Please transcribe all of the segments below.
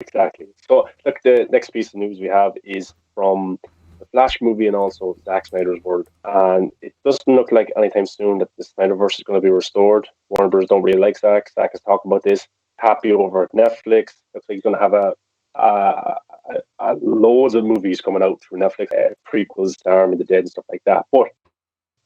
exactly. So, look, the next piece of news we have is from the Flash movie and also Zack Snyder's world. And it doesn't look like anytime soon that the Snyderverse is going to be restored. Warner Bros. Don't really like Zack. Zack is talking about this. Happy over at Netflix. Looks like he's going to have a loads of movies coming out through Netflix, prequels, Army of the Dead, and stuff like that. But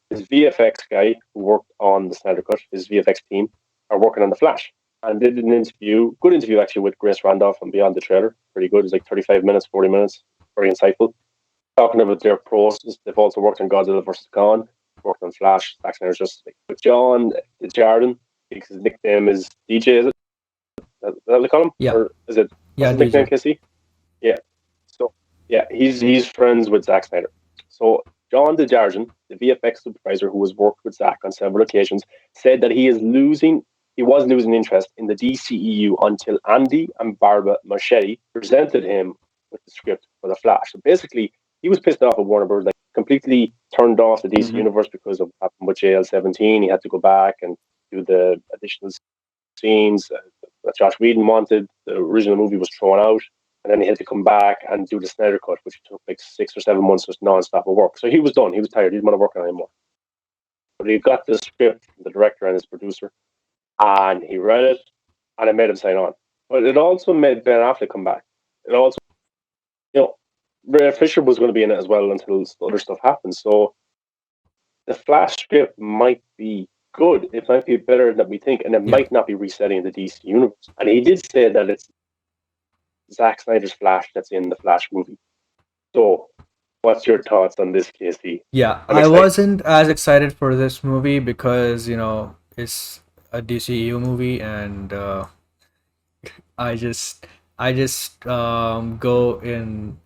his VFX guy who worked on the Snyder Cut, his VFX team, are working on the Flash. And they did an interview, good interview actually, with Grace Randolph and Beyond the Trailer. Pretty good. It's like 35 minutes, 40 minutes. Very insightful. Talking about their process. They've also worked on Godzilla vs. Kong, worked on Flash. Zack Snyder's just like with John Jardin, because his nickname is DJ, is it? Is that what they call him? Yeah, Or is it, what's yeah, his nickname, DJ. Casey? Yeah. So yeah, he's friends with Zack Snyder. So John DeJargin, the VFX supervisor who has worked with Zack on several occasions, said that he was losing interest in the DCEU until Andy and Barbara Machete presented him with the script for the Flash. So basically, he was pissed off at Warner Bros. Like completely turned off the DC Hmm. universe because of what happened with JL-17. He had to go back and do the additional scenes that Josh Whedon wanted. The original movie was thrown out, and then he had to come back and do the Snyder cut, which took like 6 or 7 months just non-stop of work. So he was done. He was tired. He didn't want to work on it anymore. But he got the script from the director and his producer, and he read it, and it made him sign on. But it also made Ben Affleck come back. It also, you know, Ray Fisher was going to be in it as well until other stuff happened. So the Flash script might be good. It might be better than we think, and it Yeah. might not be resetting the DC universe. And he did say that it's Zack Snyder's Flash that's in the Flash movie. So, what's your thoughts on this, Casey? Yeah, I'm I excited. wasn't as excited for this movie because, it's a DCU movie, and I just go in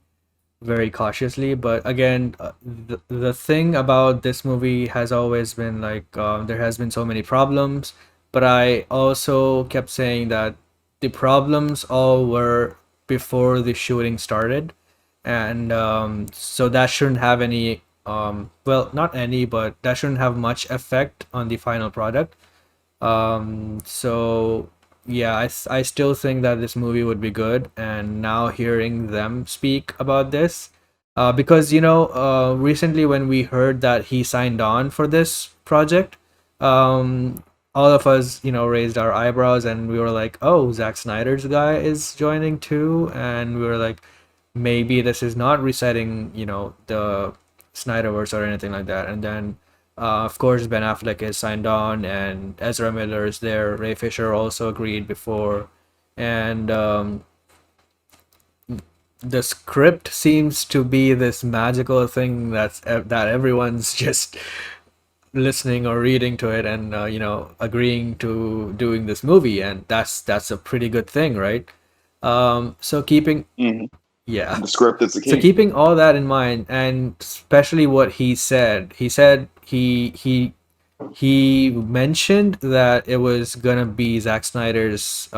very cautiously. But again, the thing about this movie has always been like, there has been so many problems, but I also kept saying that the problems all were before the shooting started, and so that shouldn't have any, well, not any, but that shouldn't have much effect on the final product. So yeah, I still think that this movie would be good, and now hearing them speak about this, because recently when we heard that he signed on for this project, all of us raised our eyebrows, and we were like, oh, Zack Snyder's guy is joining too, and we were like, maybe this is not resetting the Snyderverse or anything like that. And then of course, Ben Affleck is signed on, and Ezra Miller is there. Ray Fisher also agreed before, and the script seems to be this magical thing that everyone's just listening or reading to it, and agreeing to doing this movie, and that's a pretty good thing, right? So keeping Hmm. yeah, The script is the so key. keeping all that in mind, and especially what he said he mentioned that it was gonna be Zack Snyder's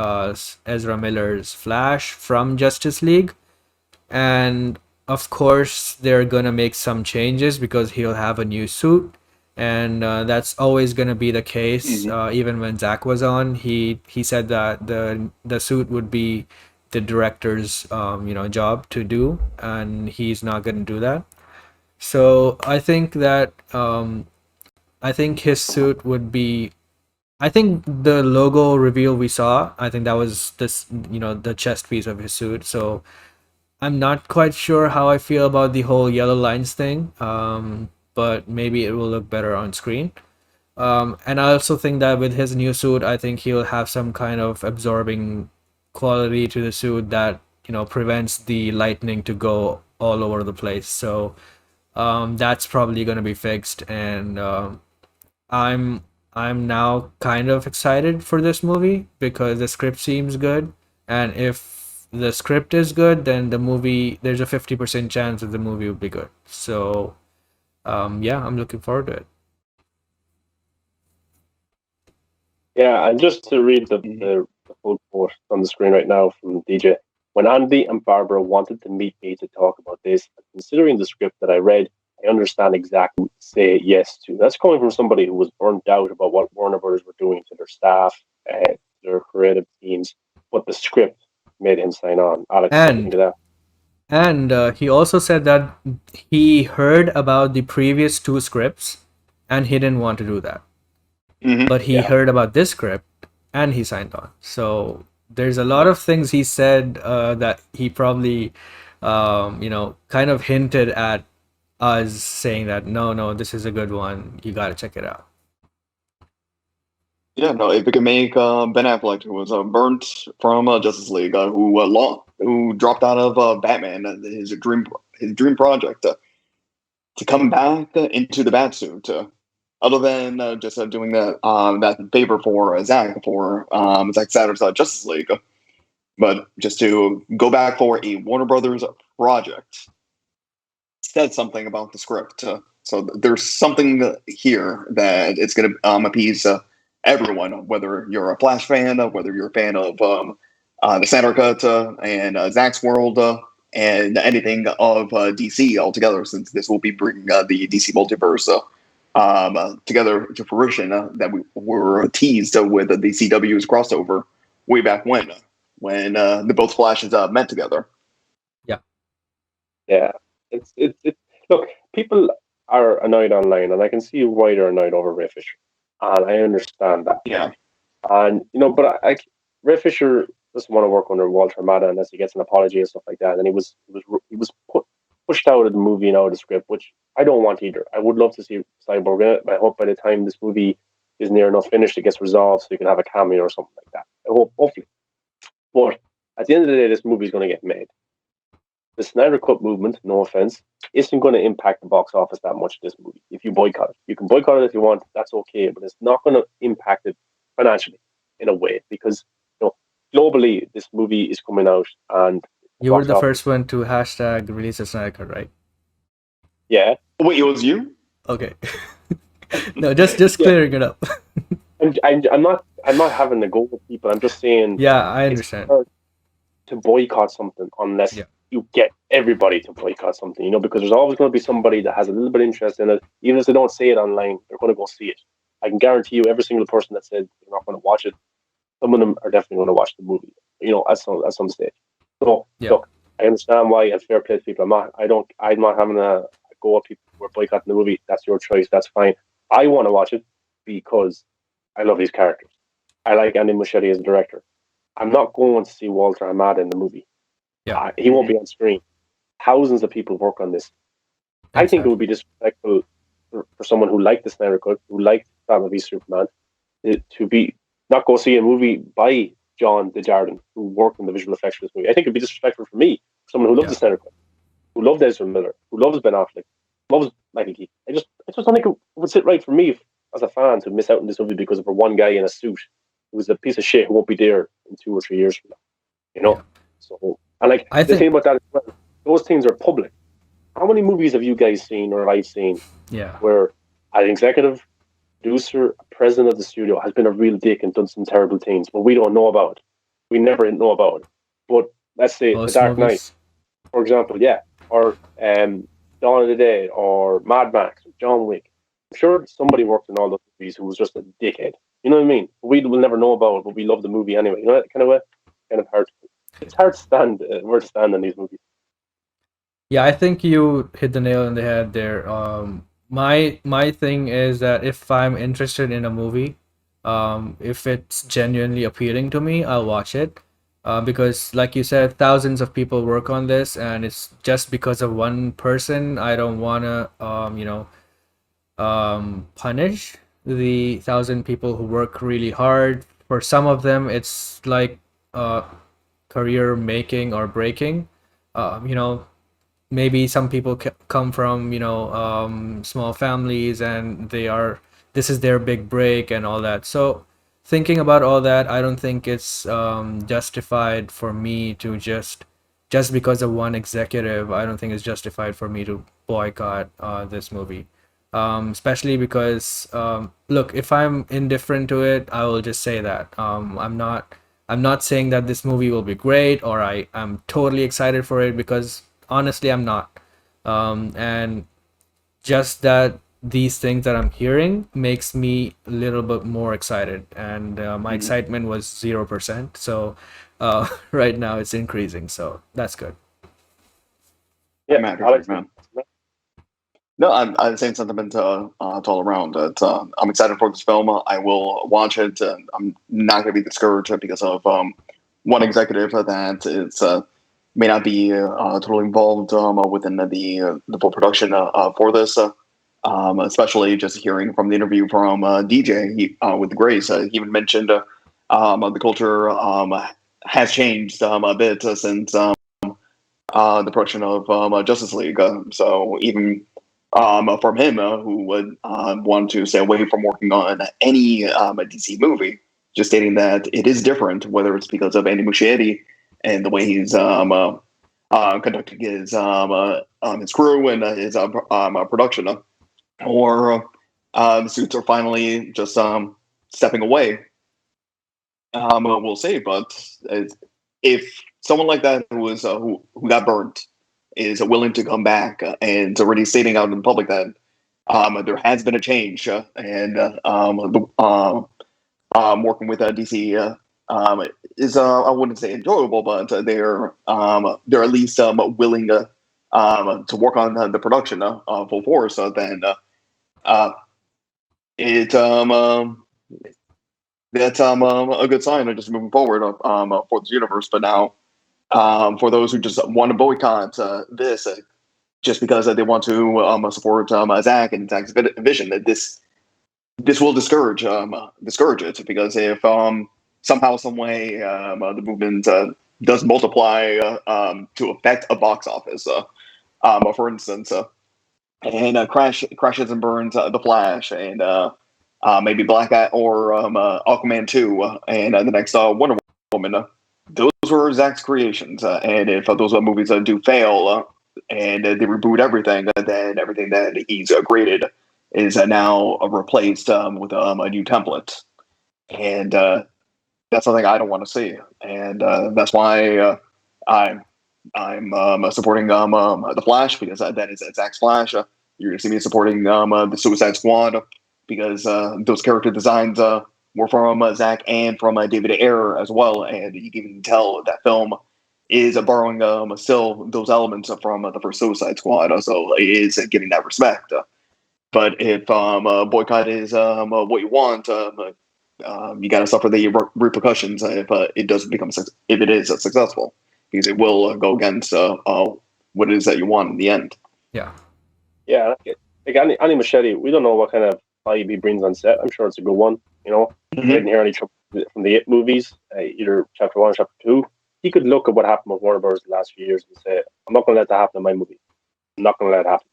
Ezra Miller's Flash from Justice League, and of course they're gonna make some changes because he'll have a new suit, and that's always gonna be the case. Hmm. Even when Zack was on, he said that the suit would be the director's job to do, and he's not gonna do that. So I think his suit would be. I think the logo reveal we saw, I think that was the chest piece of his suit. So I'm not quite sure how I feel about the whole yellow lines thing, but maybe it will look better on screen. And I also think that with his new suit, I think he'll have some kind of absorbing quality to the suit that prevents the lightning to go all over the place. So that's probably going to be fixed, and I'm I'm now kind of excited for this movie because the script seems good, and if the script is good, then the movie there's a 50% chance that the movie will be good. So yeah, I'm looking forward to it. Yeah, and just to read Hmm. the full quote on the screen right now from DJ. When Andy and Barbara wanted to meet me to talk about this, considering the script that I read, I understand exactly what to say yes to. That's coming from somebody who was burnt out about what Warner Brothers were doing to their staff, their creative teams. But the script made him sign on. Alex, what do you think And of that? he also said that he heard about the previous two scripts and he didn't want to do that. Hmm. But he Yeah, heard about this script and he signed on. So there's a lot of things he said that he probably, kind of hinted at us saying that no, no, this is a good one. You got to check it out. Yeah, no, if it could make Ben Affleck, who was burnt from Justice League, who dropped out of Batman, his dream project, to come back into the Batsuit, other than just doing that favor for Zack Snyder's Justice League, but just to go back for a Warner Brothers project said something about the script. So there's something here that it's going to appease everyone, whether you're a Flash fan, whether you're a fan of the Snyder Cut and Zack's World, and anything of DC altogether, since this will be bringing the DC multiverse together to fruition that we were teased with the CW's crossover way back when the both Flashes met together. Yeah. yeah. It's look, people are annoyed online, and I can see why they're annoyed over Ray Fisher, and I understand that. Yeah. And but Ray Fisher doesn't want to work under Walter Hamada unless he gets an apology and stuff like that. And he was pushed out of the movie and out of the script, which I don't want either. I would love to see Cyborg in it. I hope by the time this movie is near enough finished, it gets resolved so you can have a cameo or something like that. I hope, hopefully. But at the end of the day, this movie is going to get made. The Snyder Cut movement, no offense, isn't going to impact the box office that much. This movie, if you boycott it, you can boycott it if you want. That's okay, but it's not going to impact it financially in a way because globally this movie is coming out and You were the office, first one to hashtag release a Snyder Cut, right? yeah. Wait, it was you? Okay. No, just Yeah. clearing it up. I'm not having to go with people. I'm just saying Yeah, I it's understand. hard to boycott something unless Yeah. you get everybody to boycott something, because there's always going to be somebody that has a little bit of interest in it. Even if they don't say it online, they're going to go see it. I can guarantee you, every single person that said they're not going to watch it, some of them are definitely going to watch the movie, at some stage. So Yeah. look, I understand why, and fair play to people. I'm not having a go at people who are boycotting the movie. That's your choice. That's fine. I want to watch it because I love these characters. I like Andy Muschietti as a director. I'm not going to see Walter Hamada in the movie. Yeah. He won't be on screen. Thousands of people work on this. I think it would be disrespectful for someone who liked the Snyder Cut, who liked Batman v Superman, to be not go see a movie by John Desjardins, who worked in the visual effects for this movie. I think it'd be disrespectful for me, someone who loves the Snyder Cut, who loves Ezra Miller, who loves Ben Affleck, loves Michael Keaton. I just don't think it would sit right for me as a fan to miss out on this movie because of one guy in a suit who's a piece of shit who won't be there in 2 or 3 years from now. Yeah. So, and I the thing think, about that as well, those things are public. How many movies have you guys seen or I've seen yeah, where an executive producer, president of the studio has been a real dick and done some terrible things, but we don't know about it. We never know about it. But let's say The most Dark Knight, movies. for example, or Dawn of the Dead, or Mad Max, or John Wick. I'm sure somebody worked in all those movies who was just a dickhead. You know what I mean? We will never know about it, but we love the movie anyway. You know that kind of way? Kind of hard. It's hard to stand where to stand in these movies. Yeah, I think you hit the nail on the head there. My thing is that if I'm interested in a movie, if it's genuinely appealing to me, I'll watch it. Because, like you said, thousands of people work on this, and it's just because of one person. I don't wanna, punish the 1,000 people who work really hard. For some of them, it's like career making or breaking. You know, maybe some people come from small families and this is their big break and all that. So thinking about all that, I don't think it's justified for me to just because of one executive. I don't think it's justified for me to boycott this movie, especially because look, if I'm indifferent to it, I will just say that. I'm not saying that this movie will be great or I'm totally excited for it, because honestly I'm not. And just that these things that I'm hearing makes me a little bit more excited, and my excitement was 0%. So right now it's increasing, so that's good. Yeah, I'm happy for you, Alex. man. No, I'm the same sentiment to all around. I'm excited for this film. I will watch it. I'm not going to be discouraged because of one executive that is may not be totally involved within the full production for this. Especially just hearing from the interview from DJ with Grace, he even mentioned the culture has changed a bit since the production of Justice League. So even from him, who would want to stay away from working on any DC movie, just stating that it is different, whether it's because of Andy Muschietti and the way he's conducting his crew and his production, or the suits are finally just stepping away. We'll see, but if someone like that who got burnt is willing to come back and already stating out in the public that there has been a change working with DC is I wouldn't say enjoyable, but they're at least willing to work on the production full force. Then it that's a good sign of just moving forward for this universe. But now, for those who just want to boycott this just because they want to support Zack and Zack's vision, that this will discourage it, because if somehow, some way, the movement does multiply to affect a box office, for instance, and crashes and burns the Flash and maybe Black Cat or Aquaman 2 and the next Wonder Woman. Those were Zack's creations, and if those movies do fail and they reboot everything, then everything that he's created is now replaced with a new template, and that's something I don't want to see, and that's why I'm supporting the Flash, because that is Zack's Flash. You're gonna see me supporting the Suicide Squad, because those character designs were from Zack and from David Ayer as well, and you can even tell that film is borrowing still those elements from the first Suicide Squad, so it is getting that respect. But if boycott is what you want, you got to suffer the repercussions if it doesn't become if it is successful, because it will go against what it is that you want in the end. Yeah. Yeah, like Andy Muschietti, we don't know what kind of vibe he brings on set. I'm sure it's a good one. You know, I didn't hear any trouble from the It movies, either chapter 1 or chapter 2. He could look at what happened with Warner Bros. The last few years and say, "I'm not going to let that happen in my movie. I'm not going to let it happen."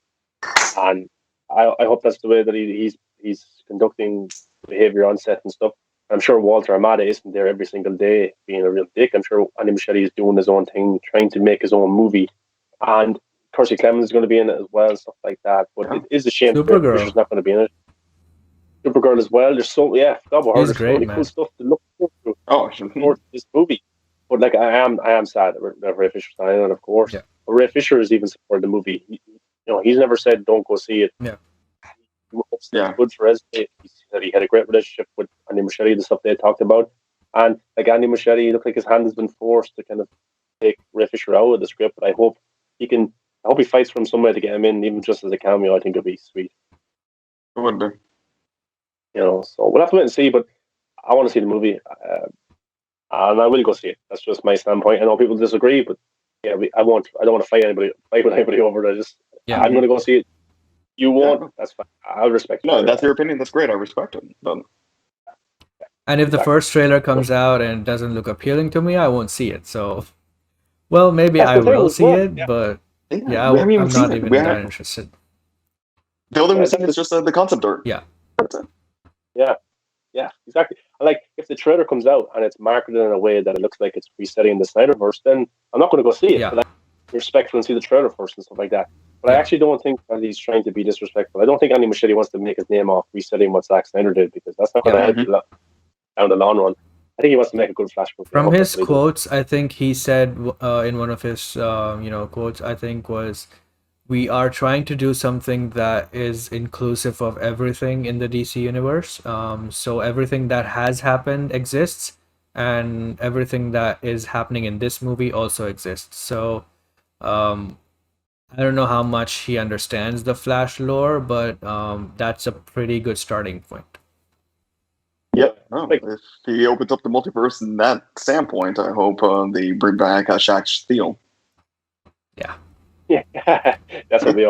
And I hope that's the way that he's conducting behavior on set and stuff. I'm sure Walter Amada isn't there every single day being a real dick. I'm sure Andy Muschietti is doing his own thing, trying to make his own movie, and Kiersey Clemens is going to be in it as well and stuff like that. But it is a shame that Fisher's not going to be in it. Supergirl as well. There's so there's great, so many man. cool stuff to look forward to for this movie. But like I am sad that Ray Fisher's not in it, of course. Yeah. But Ray Fisher has even supported the movie. He's never said don't go see it. Yeah. It's good for us. He said he had a great relationship with Andy Muschietti, the stuff they talked about. And like Andy Muschietti, looked like his hand has been forced to kind of take Ray Fisher out of the script. But I hope he fights for him some way to get him in, even just as a cameo. I think it'd be sweet. It would be. So we'll have to wait and see. But I want to see the movie, and I will go see it. That's just my standpoint. I know people disagree, but yeah, I don't want to fight with anybody over it. I'm going to go see it. You won't. Yeah. That's fine. I'll respect it. No, that's your opinion. That's great. I respect it. And if the first trailer comes out and doesn't look appealing to me, I won't see it. So, well, maybe I will see it, but I'm not even that interested. The only thing is just the concept art. Yeah. Yeah, exactly. Like, if the trailer comes out and it's marketed in a way that it looks like it's resetting the Snyderverse, then I'm not going to go see it. Yeah. But I'm respectful and see the trailer first and stuff like that. But I actually don't think that he's trying to be disrespectful. I don't think Andy Muschietti wants to make his name off resetting what Zack Snyder did, because that's not going to help you down the long run. I think he wants to make a good Flash movie. From his quotes, I think he said in one of his quotes, I think was, we are trying to do something that is inclusive of everything in the DC universe. So everything that has happened exists, and everything that is happening in this movie also exists. So I don't know how much he understands the Flash lore, but that's a pretty good starting point. Yep. Oh, if he opens up the multiverse in that standpoint, I hope they bring back Shaq Steel. Yeah. Yeah, that's gonna be